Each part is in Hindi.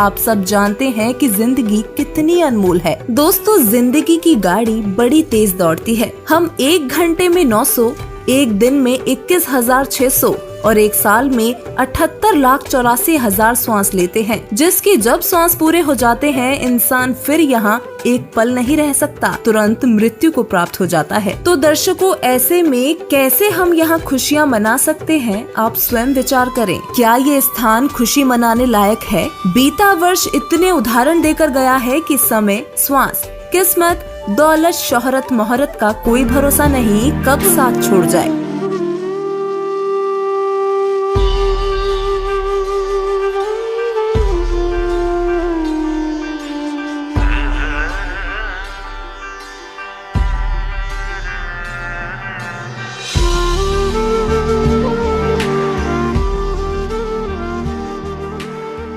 आप सब जानते हैं कि जिंदगी कितनी अनमोल है। दोस्तों, जिंदगी की गाड़ी बड़ी तेज दौड़ती है। हम 1 घंटे में 900, एक दिन में 21,600 और एक साल में 78,84,000 श्वास लेते हैं, जिसकी जब श्वास पूरे हो जाते हैं इंसान फिर यहाँ एक पल नहीं रह सकता, तुरंत मृत्यु को प्राप्त हो जाता है। तो दर्शकों, ऐसे में कैसे हम यहाँ खुशियाँ मना सकते हैं, आप स्वयं विचार करें। क्या ये स्थान खुशी मनाने लायक है? बीता वर्ष इतने उदाहरण देकर गया है कि समय, श्वास, किस्मत, दौलत, शोहरत, मोहरत का कोई भरोसा नहीं कब साथ छोड़ जाए।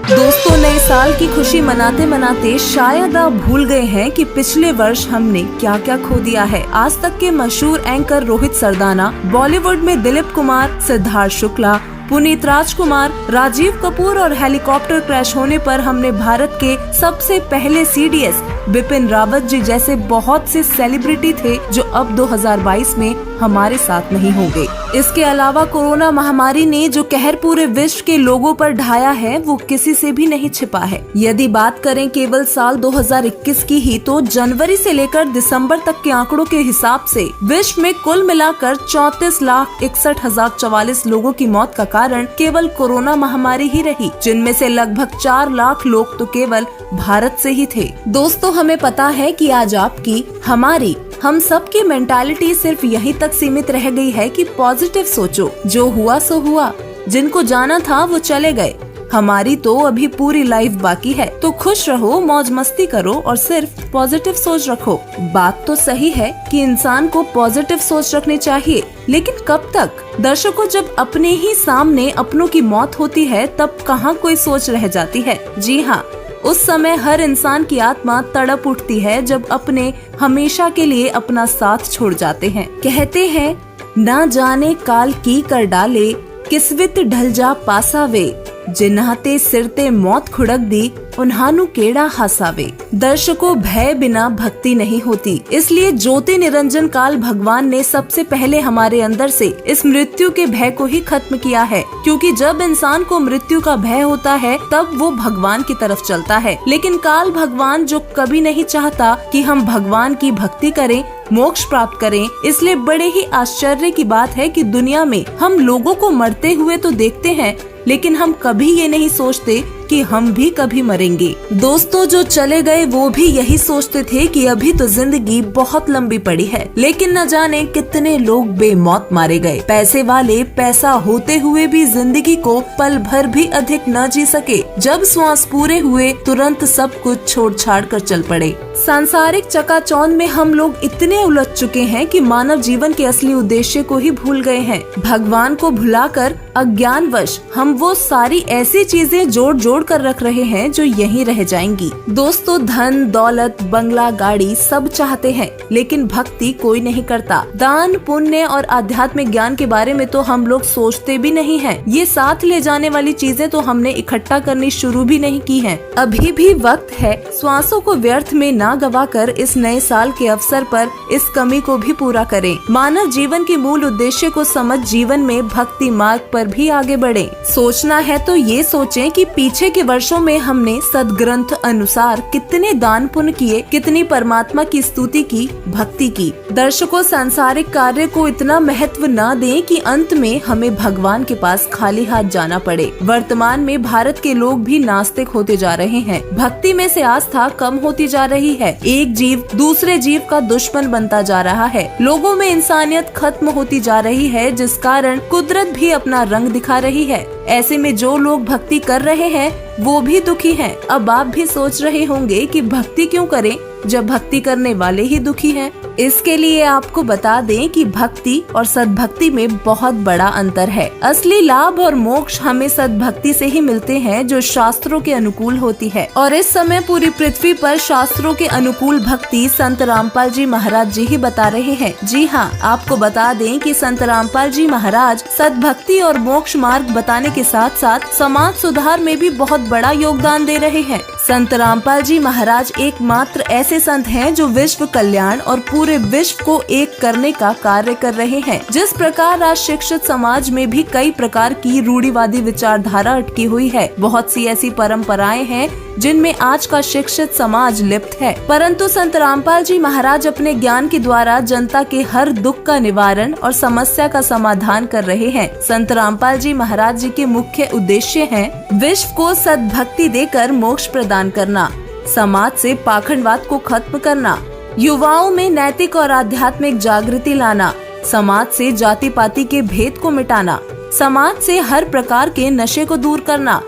दोस्तों, नए साल की खुशी मनाते मनाते शायद आप भूल गए हैं कि पिछले वर्ष हमने क्या क्या खो दिया है। आज तक के मशहूर एंकर रोहित सरदाना, बॉलीवुड में दिलीप कुमार, सिद्धार्थ शुक्ला, पुनीत राजकुमार, राजीव कपूर और हेलीकॉप्टर क्रैश होने पर हमने भारत के सबसे पहले CDS बिपिन रावत जी जैसे बहुत से सेलिब्रिटी थे जो अब 2022 में हमारे साथ नहीं होंगे। इसके अलावा कोरोना महामारी ने जो कहर पूरे विश्व के लोगों पर ढाया है वो किसी से भी नहीं छिपा है। यदि बात करें केवल साल 2021 की ही, तो जनवरी से लेकर दिसंबर तक के आंकड़ों के हिसाब से विश्व में कुल मिलाकर 34,61,044 लोगों की मौत का कारण केवल कोरोना महामारी ही रही, जिनमें से लगभग 4 लाख लोग तो केवल भारत से ही थे। दोस्तों, हमें पता है कि आज आपकी, हमारी, हम सब की मेंटालिटी सिर्फ यहीं तक सीमित रह गई है कि पॉजिटिव सोचो, जो हुआ सो हुआ, जिनको जाना था वो चले गए, हमारी तो अभी पूरी लाइफ बाकी है। तो खुश रहो, मौज मस्ती करो और सिर्फ पॉजिटिव सोच रखो। बात तो सही है कि इंसान को पॉजिटिव सोच रखनी चाहिए, लेकिन कब तक? दर्शकों, जब अपने ही सामने अपनों की मौत होती है तब कहाँ कोई सोच रह जाती है। जी हाँ, उस समय हर इंसान की आत्मा तड़प उठती है जब अपने हमेशा के लिए अपना साथ छोड़ जाते हैं। कहते हैं, ना जाने काल की कर डाले, किस्वित ढल जा पासावे, जिन्हाते सिरते मौत खुड़क दी, उन्हानु केड़ा हसावे। दर्शकों, भय बिना भक्ति नहीं होती, इसलिए ज्योति निरंजन काल भगवान ने सबसे पहले हमारे अंदर से इस मृत्यु के भय को ही खत्म किया है, क्योंकि जब इंसान को मृत्यु का भय होता है तब वो भगवान की तरफ चलता है। लेकिन काल भगवान जो कभी नहीं चाहता कि हम भगवान की भक्ति करें, मोक्ष प्राप्त करें, इसलिए बड़े ही आश्चर्य की बात है कि दुनिया में हम लोगों को मरते हुए तो देखते हैं, लेकिन हम कभी ये नहीं सोचते कि हम भी कभी मरेंगे। दोस्तों, जो चले गए वो भी यही सोचते थे कि अभी तो जिंदगी बहुत लंबी पड़ी है, लेकिन न जाने कितने लोग बेमौत मारे गए। पैसे वाले पैसा होते हुए भी जिंदगी को पल भर भी अधिक न जी सके। जब श्वास पूरे हुए तुरंत सब कुछ छोड़ छाड़ कर चल पड़े। सांसारिक चकाचौंध में हम लोग इतने उलझ चुके हैं कि मानव जीवन के असली उद्देश्य को ही भूल गए हैं। भगवान को भुलाकर अज्ञानवश हम वो सारी ऐसी चीजें जोड़ कर रख रहे हैं जो यहीं रह जाएंगी। दोस्तों, धन, दौलत, बंगला, गाड़ी सब चाहते हैं, लेकिन भक्ति कोई नहीं करता। दान, पुण्य और आध्यात्मिक ज्ञान के बारे में तो हम लोग सोचते भी नहीं हैं। ये साथ ले जाने वाली चीजें तो हमने इकट्ठा करनी शुरू भी नहीं की हैं। अभी भी वक्त है, श्वासों को व्यर्थ में ना गवाकर इस नए साल के अवसर पर इस कमी को भी पूरा करें। मानव जीवन के मूल उद्देश्य को समझ जीवन में भक्ति मार्ग पर भी आगे बढ़े। सोचना है तो ये सोचें कि पीछे के वर्षों में हमने सदग्रंथ अनुसार कितने दान पुण्य किए, कितनी परमात्मा की स्तुति की, भक्ति की। दर्शकों, सांसारिक कार्य को इतना महत्व न दें कि अंत में हमें भगवान के पास खाली हाथ जाना पड़े। वर्तमान में भारत के लोग भी नास्तिक होते जा रहे हैं। भक्ति में से आस्था कम होती जा रही है। एक जीव दूसरे जीव का दुश्मन बनता जा रहा है। लोगों में इंसानियत खत्म होती जा रही है, जिस कारण कुदरत भी अपना रंग दिखा रही है। ऐसे में जो लोग भक्ति कर रहे हैं वो भी दुखी हैं। अब आप भी सोच रहे होंगे कि भक्ति क्यों करें जब भक्ति करने वाले ही दुखी हैं। इसके लिए आपको बता दें कि भक्ति और सद्भक्ति में बहुत बड़ा अंतर है। असली लाभ और मोक्ष हमें सद्भक्ति से ही मिलते हैं, जो शास्त्रों के अनुकूल होती है। और इस समय पूरी पृथ्वी पर शास्त्रों के अनुकूल भक्ति संत रामपाल जी महाराज जी ही बता रहे हैं। जी हाँ, आपको बता दें कि संत रामपाल जी महाराज सद्भक्ति और मोक्ष मार्ग बताने के साथ साथ समाज सुधार में भी बहुत बड़ा योगदान दे रहे हैं। संत रामपाल जी महाराज एकमात्र ऐसे संत हैं जो विश्व कल्याण और पूरे विश्व को एक करने का कार्य कर रहे हैं। जिस प्रकार आज शिक्षित समाज में भी कई प्रकार की रूढ़िवादी विचारधारा अटकी हुई है, बहुत सी ऐसी परंपराएं हैं जिनमें आज का शिक्षित समाज लिप्त है, परंतु संत रामपाल जी महाराज अपने ज्ञान के द्वारा जनता के हर दुख का निवारण और समस्या का समाधान कर रहे हैं। संत रामपाल जी महाराज जी के मुख्य उद्देश्य हैं विश्व को सद्भक्ति देकर मोक्ष प्रदान करना, समाज से पाखंडवाद को खत्म करना, युवाओं में नैतिक और आध्यात्मिक जागृति लाना, समाज से जाति पाति के भेद को मिटाना, समाज से हर प्रकार के नशे को दूर करना,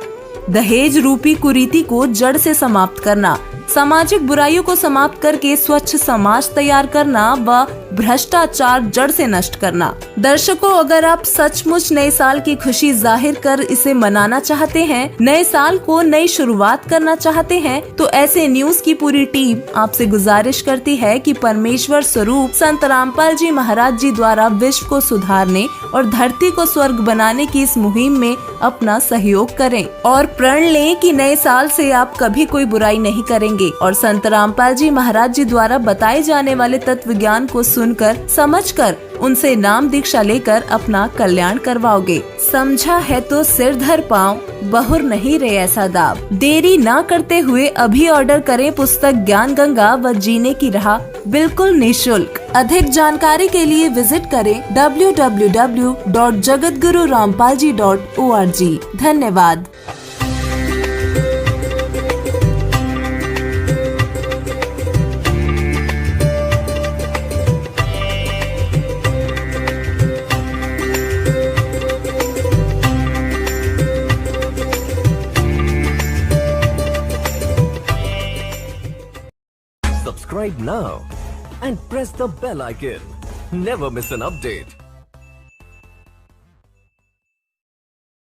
दहेज रूपी कुरीति को जड़ से समाप्त करना, सामाजिक बुराइयों को समाप्त करके स्वच्छ समाज तैयार करना व भ्रष्टाचार जड़ से नष्ट करना। दर्शकों, अगर आप सचमुच नए साल की खुशी जाहिर कर इसे मनाना चाहते हैं, नए साल को नई शुरुआत करना चाहते हैं, तो ऐसे न्यूज की पूरी टीम आपसे गुजारिश करती है कि परमेश्वर स्वरूप संत रामपाल जी महाराज जी द्वारा विश्व को सुधारने और धरती को स्वर्ग बनाने की इस मुहिम में अपना सहयोग करें और प्रण लें कि नए साल से आप कभी कोई बुराई नहीं करेंगे और संत रामपाल जी महाराज जी द्वारा बताए जाने वाले तत्व ज्ञान को सुनकर, समझकर, उनसे नाम दीक्षा लेकर अपना कल्याण करवाओगे। समझा है तो सिर धर पाँव, बहुर नहीं रे ऐसा दाव। देरी ना करते हुए अभी ऑर्डर करें पुस्तक ज्ञान गंगा व जीने की राह, बिल्कुल निःशुल्क। अधिक जानकारी के लिए विजिट करें www.jagatgururampalji.org। धन्यवाद। Subscribe now and press the bell icon. Never miss an update.